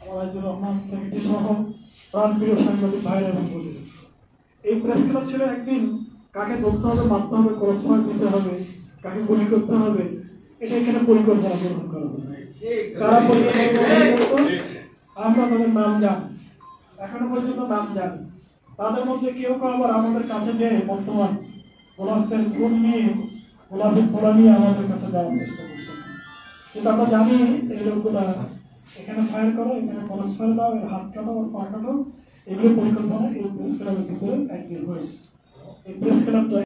আমার আইজুর রহমান সেক্রেটারি সহ প্রাণপ্রিয় সাংবাদিক ভাইরা এবং বন্ধুরা, এই প্রেস ক্লাব ছিল একদিন কাকে ধরতে হবে, মারতে হবে, ক্রসফায়ার দিতে হবে, কাকে গুলি করতে হবে, এটা এখানে পরিকল্পনা গ্রহণ করা হবে। কারা পরিকল্পনা, আমরা তাদের নাম জানি, এখনো পর্যন্ত নাম জানি। তাদের মধ্যে কেউ কেউ আবার আমাদের কাছে যে বর্তমান গোলাপের ফুল নিয়ে, গোলাপের ফোড়া নিয়ে আমাদের কাছে যাওয়ার চেষ্টা করছে, কিন্তু আমরা জানি এই লোকগুলা এখানে ফায়ার করো, এখানে ক্রসফায়ার দাও, এর হাত কাটো, ওর পা কাটো, এগুলো পরিকল্পনা এই প্রেস ক্লাবের ভিতরে একদিন হয়েছে। এই প্রেস ক্লাবটা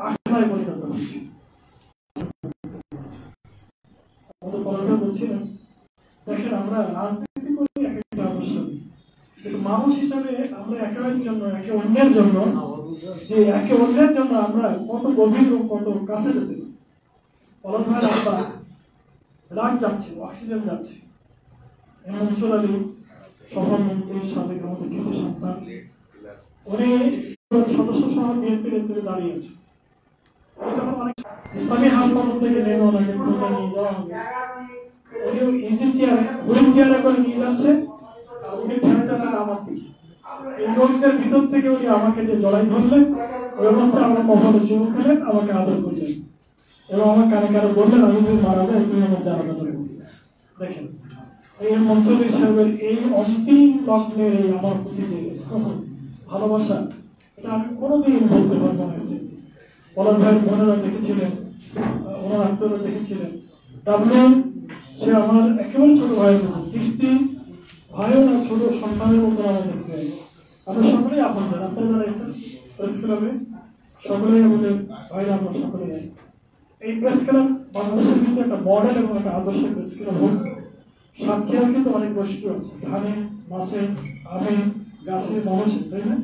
আখড়ায় পরিণত হয়েছে। আমাদের পড়াটা বলছিলেন, দেখেন আমরা রাজনীতি করি একটা আবশ্যক, কিন্তু মানুষ হিসাবে আমরা একের জন্য, একে অন্যের জন্য, যে একে অন্যের জন্য আমরা কত গভীর ও কত কাছে যেতে পারি। পলক ভাই রাস্তা রাগ যাচ্ছে, অক্সিজেন যাচ্ছে, মনসুর আলী সভামন্ত্রী, সাবেক আমাদের কৃতি সন্তান, উনি সদস্য সহ বিএনপির নেতৃত্বে দাঁড়িয়ে আছে। ইসলামী হাসপাতাল থেকে নেমে ওনাকে খুলনা নিয়ে যাওয়া হবে, উনি ইজি চেয়ার, হুইল চেয়ারে করে নিয়ে যাচ্ছে, আর উনি ঠেলতেছেন আমার দিকে। এই লোকদের ভিতর থেকে উনি আমাকে যে জড়াই ধরলেন, ওই অবস্থায় আমার কখনো চুমু খেলেন, আমাকে আদর করলেন এবং আমার কানে কানে বললেন আমি যদি মারা যাই তুমি আমার জানাজা করে। দেখেন এই মনসুর সাহেবের এই অন্তিম লগ্নের এই আমার প্রতি যে ভালোবাসা, এটা আমি কোনোদিন বলতে পারবো না। পলক ভাইয়ের বোনেরা দেখেছিলেন, ওনার আত্মীয়রা দেখেছিলেন, ডাবলু সে আমার একেবারে ছোট ভাইয়ের মতো, চিস্তি ভাইও না, ছোট সন্তানের মতো আমার দেখতে হয়। আমরা সকলেই আপন যান, আপনারা যারা এসেছেন প্রেস ক্লাবে সকলেই আমাদের ভাইরা, আমরা সকলেই যাই। এই প্রেস ক্লাব বাংলাদেশের কিন্তু একটা মডেল এবং একটা আদর্শ প্রেস ক্লাব হোক। সাতক্ষীরার কিন্তু অনেক বৈশিষ্ট্য আছে, ধানে, মাছে, আমে, গাছে, মানুষে, তাই না?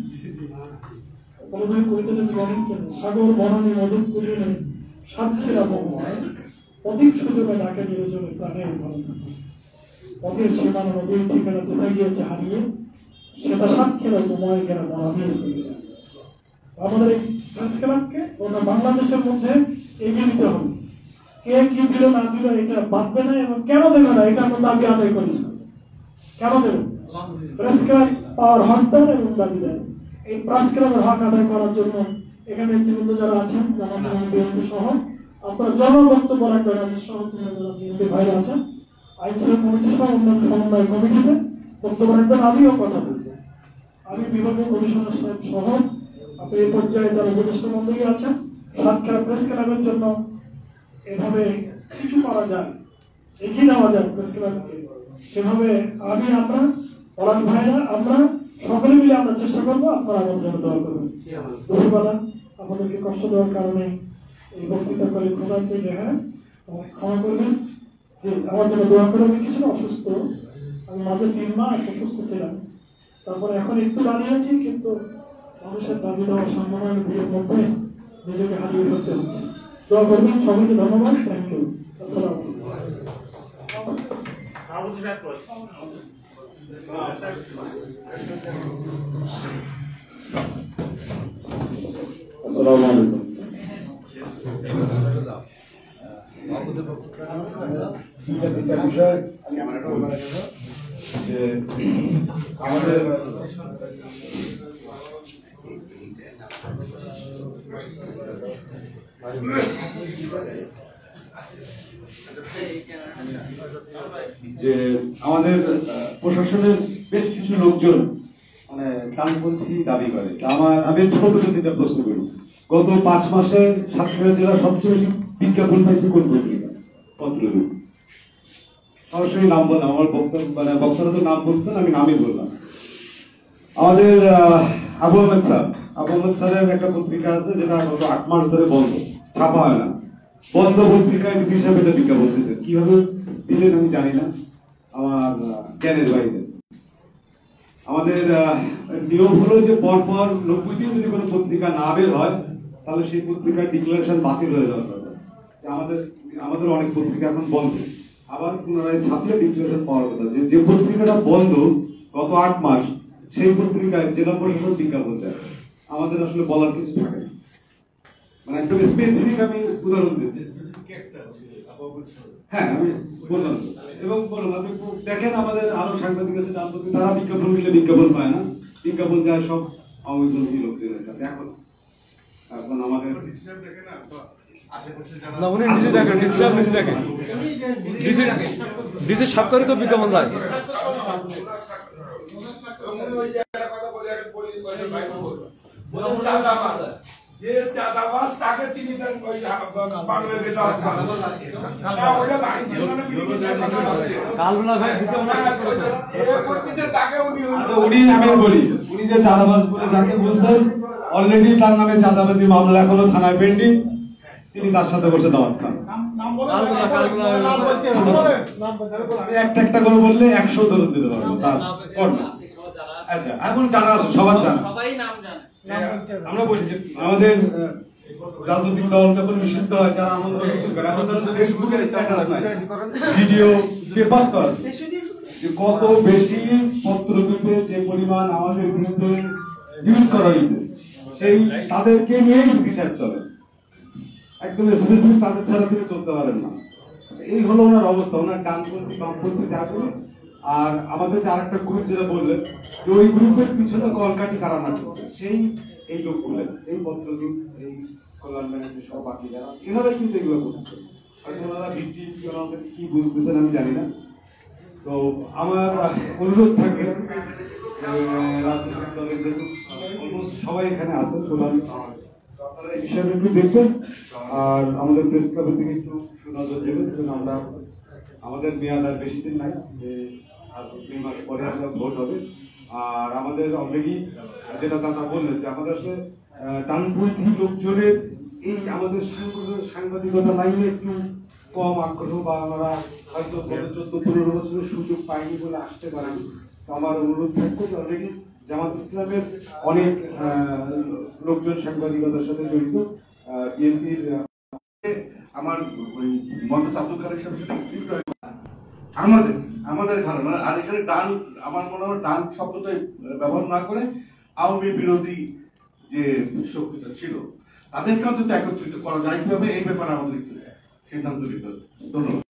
কোনোভাবে কবিতাটা বলেন কেন সাগর বনানী মধুর কুলিনে সাক্ষীরা মহময় অধিক সুযোগে ডাকে নিরজনে প্রাণের ভালো পথের সীমানা নদীর ঠিকানা কোথায় গিয়েছে হারিয়ে সেটা সাক্ষীরা তোমায় কেন মনাবীর করিয়া। আমাদের এই প্রেস ক্লাবকে ওটা বাংলাদেশের মধ্যে এগিয়ে দিতে হবে। কে কি দিল না দিল এটা বাঁধবে না এবং কেন দেবে না এটা আমরা দাবি আদায় করেছি। কেন দেবে প্রেস ক্লাব পাওয়ার হকদার এবং দাবিদার। এই প্রেস ক্লাবের হক আদায় করার জন্য এখানে নেতৃবৃন্দ যারা আছেন জামাত বিএনপি সহ আপনারা জনবক্তব্য রাখবেন। আমাদের সহ যারা বিএনপি ভাইরা আছেন আইনশৃঙ্খলা কমিটি সহ অন্যান্য সমন্বয় কমিটিতে বক্তব্য রাখবেন। আমিও কথা বলবো। আমি বিভাগীয় কমিশনার সাহেব সহ আপনি এই পর্যায়ে যারা উপদেষ্টা মন্ত্রী আছেন সাতক্ষীরা প্রেস ক্লাবের জন্য এভাবে কিছু করা যায়, এগিয়ে নেওয়া যায় প্রেস ক্লাবকে, সেভাবে আমরা পলাশ ভাইরা আমরা সকলে মিলে আমরা চেষ্টা করবো। আপনারা আমার জন্য দোয়া করবেন। দুপুরবেলা আপনাদেরকে কষ্ট দেওয়ার কারণে এই বক্তৃতা করে ক্ষমাকে ক্ষমা করবেন। যে আমার জন্য দোয়া করে আমি কিছুটা অসুস্থ, আমি মাঝে 3 মাস অসুস্থ ছিলাম, তারপরে এখন একটু দাঁড়িয়েছি, কিন্তু মানুষের দাবি দেওয়া সম্ভাবনার ভিড়ের মধ্যে নিজেকে হারিয়ে ফেলতে হচ্ছে। দোয়া করবেন। সবাইকে ধন্যবাদ। Thank you. আসসালাম। আসসালামু আলাইকুম। তিনটা বিষয় যে আমাদের প্রশাসনের বেশ কিছু লোকজন মানে ডানপন্থী দাবি করে। আমি ছোট তিনটা প্রশ্ন করি। গত 5 মাসে সাতক্ষীরা জেলা সবচেয়ে বেশি বিজ্ঞাপন পাইছে কোন পত্রিকা? পত্রদূত। সরাসরি নাম বললাম, আমার বক্তারা তো নাম বলছেন, আমি নামই বললাম। আমাদের আবু আহমেদ স্যারের একটা পত্রিকা আছে যেটা গত 8 মাস ধরে বন্ধ, ছাপা হয় না। বন্ধ পত্রিকায় ডিসি হিসাবে এটা বিজ্ঞাপন দিয়েছে। কিভাবে দিলেন আমি জানি না, আমার জ্ঞানের বাইরে। আমাদের নিয়ম হলো যে পরপর 90 দিন যদি কোনো পত্রিকা না বের হয় তাহলে সেই পত্রিকার ডিক্লারেশন বাতিল হয়ে যাওয়ার কথা। আমাদের অনেক পত্রিকা এখন বন্ধ, আবার পুনরায় ছাপলে ডিক্লারেশন পাওয়ার কথা। যে পত্রিকাটা বন্ধ গত 8 মাস সেই পত্রিকায় জেলা প্রশাসন বিজ্ঞাপন দেয়। আমাদের আসলে বলার কিছু থাকে না, মানে একদম স্পেসিফিক আমি উদাহরণ দিচ্ছি। হ্যাঁ আমি বললাম এবং বললাম আপনি দেখেন আমাদের আরো সাংবাদিক আছে তারা বিজ্ঞাপন মিলে বিজ্ঞাপন পায় না, বিজ্ঞাপন যায় সব আওয়ামী লোকজনের কাছে। এখন আমাদের স্বাক্ষরিত বিজ্ঞাপন যায়। যে চাঁদাবাজ তাকে তিনি বাংলাদেশে উনি যে চাঁদাবাজ বলে যাকে বলছেন অলরেডি তার নামে চাঁদাবাজি মামলা এখনো থানায় পেন্ডিং, তিনি তার সাথে বসে দাওয়াত খান। একটা একটা করে বললে 100 ধরুন দিতে পারবো। আচ্ছা এখন জানা আছে, সবার জানা, আমরা বলি যে আমাদের রাজনৈতিক দল যখন নিষিদ্ধ হয় যারা আনন্দ করে, আমাদের ফেসবুকে স্ট্যাটাস নাই, ভিডিও পেপার তো আছে যে কত বেশি পত্রদূতে যে পরিমাণ আমাদের বিরুদ্ধে ইউজ করা হয়েছে, সেই তাদেরকে নিয়েই হিসাব চলে। একদম স্পেসিফিক তাদের ছাড়া তিনি চলতে পারেন না। এই হলো ওনার অবস্থা, ওনার ডানপন্থী বামপন্থী যা করে। আর আমাদের যে আরেকটা গ্রুপ যেটা বললেন যে ওই গ্রুপের পিছনে কলকাঠি কারা করছে, সেই এই লোকগুলো, এই পত্রদূত, এই কল্যাণ ব্যানার্জি সব বাকি যারা আছে এনারাই কিন্তু এগুলো করছে। হয়তো ওনারা ভিত্তি কি বুঝতেছেন আমি জানি না। তো আমার অনুরোধ থাকবে রাজনৈতিক দলের যেহেতু সবাই এখানে আছেন, আপনারা এই বিষয়টা একটু দেখবেন আর আমাদের প্রেস ক্লাবের দিকে একটু সুনজর দেবেন। আমরা আমাদের মেয়াদ আর বেশি দিন নাই, আর 2 মাস পরে আমরা ভোট হবে। আর আমাদের অলরেডি যেটা দাদা বললেন যে আমাদের আসলে ডানপন্থী লোকজনের এই আমাদের সাংবাদিকতা লাইনে একটু কম আগ্রহ, বা আমরা হয়তো 14-15 বছরের সুযোগ পাইনি বলে আসতে পারেন। তো আমার অনুরোধ থাকবে যে অলরেডি জামাত ইসলামের অনেক লোকজন সাংবাদিকতার সাথে জড়িত। বিএনপির আমার ওই মহাদেশ আব্দুল কাদের সাহেবের সাথে একটু আমাদের আমাদের ধারণা, আর এখানে ডান, আমার মনে হয় ডান শব্দটা ব্যবহার না করে আওয়ামী বিরোধী যে শক্তিটা ছিল তাদেরকে অন্তত একত্রিত করা যায় কিভাবে, এই ব্যাপারে আমাদের একটু সিদ্ধান্ত নিতে হবে। ধন্যবাদ।